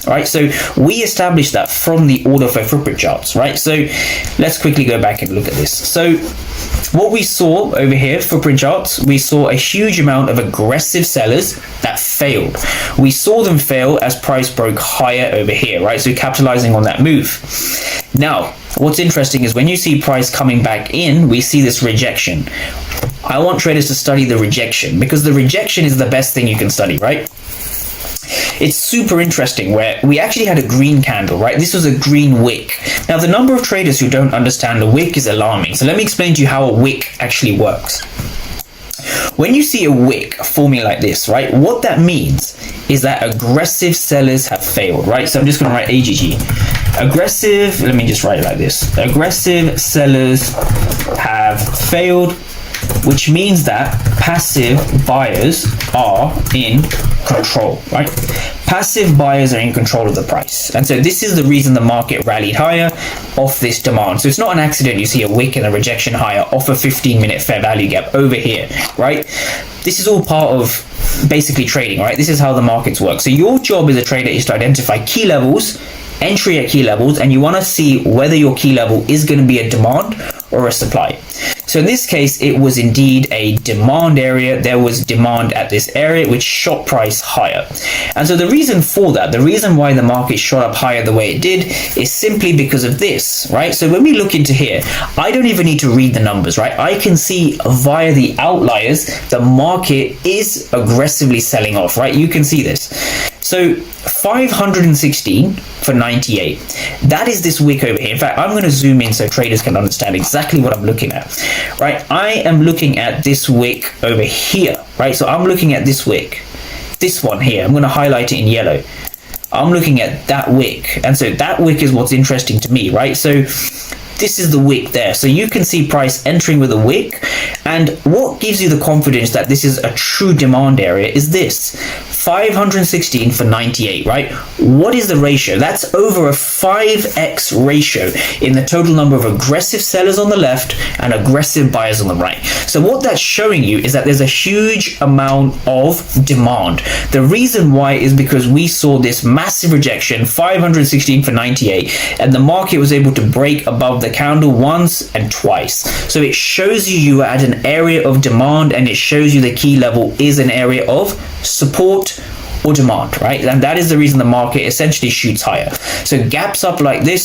right? So we established that from the order flow footprint charts, right? So let's quickly go back and look at this. So what we saw over here, footprint charts, we saw a huge amount of aggressive sellers that failed. We saw them fail as price broke higher over here, right? So capitalizing on that move. Now, what's interesting is when you see price coming back in, we see this rejection. I want traders to study the rejection, because the rejection is the best thing you can study, right? It's super interesting where we actually had a green candle, right? This was a green wick. Now, the number of traders who don't understand the wick is alarming. So let me explain to you how a wick actually works. When you see a wick forming like this, right, what that means is that aggressive sellers have failed, right? So I'm just going to write AGG. Aggressive, let me just write it like this. Aggressive sellers have failed, which means that passive buyers are in control, right? Passive buyers are in control of the price. And so this is the reason the market rallied higher off this demand. So it's not an accident you see a wick and a rejection higher off a 15-minute fair value gap over here, right? This is all part of basically trading, right? This is how the markets work. So your job as a trader is to identify key levels, entry at key levels, and you want to see whether your key level is going to be a demand or a supply. So in this case, it was indeed a demand area. There was demand at this area, which shot price higher. And so the reason for that, the reason why the market shot up higher the way it did, is simply because of this, right? So when we look into here, I don't even need to read the numbers, right? I can see via the outliers, the market is aggressively selling off, right? You can see this. So 516 for 98. That is this wick over here. In fact, I'm going to zoom in so traders can understand exactly what I'm looking at, right? I am looking at this wick over here, right? So I'm looking at this wick, this one here. I'm going to highlight it in yellow. I'm looking at that wick. And so that wick is what's interesting to me, right? So this is the wick there. So you can see price entering with a wick. And what gives you the confidence that this is a true demand area is this. 516 for 98, right? What is the ratio? That's over a 5x ratio in the total number of aggressive sellers on the left and aggressive buyers on the right. So what that's showing you is that there's a huge amount of demand. The reason why is because we saw this massive rejection, 516 for 98, and the market was able to break above the candle once and twice. So it shows you are at an area of demand, and it shows you the key level is an area of support or demand, right? And that is the reason the market essentially shoots higher. So gaps up like this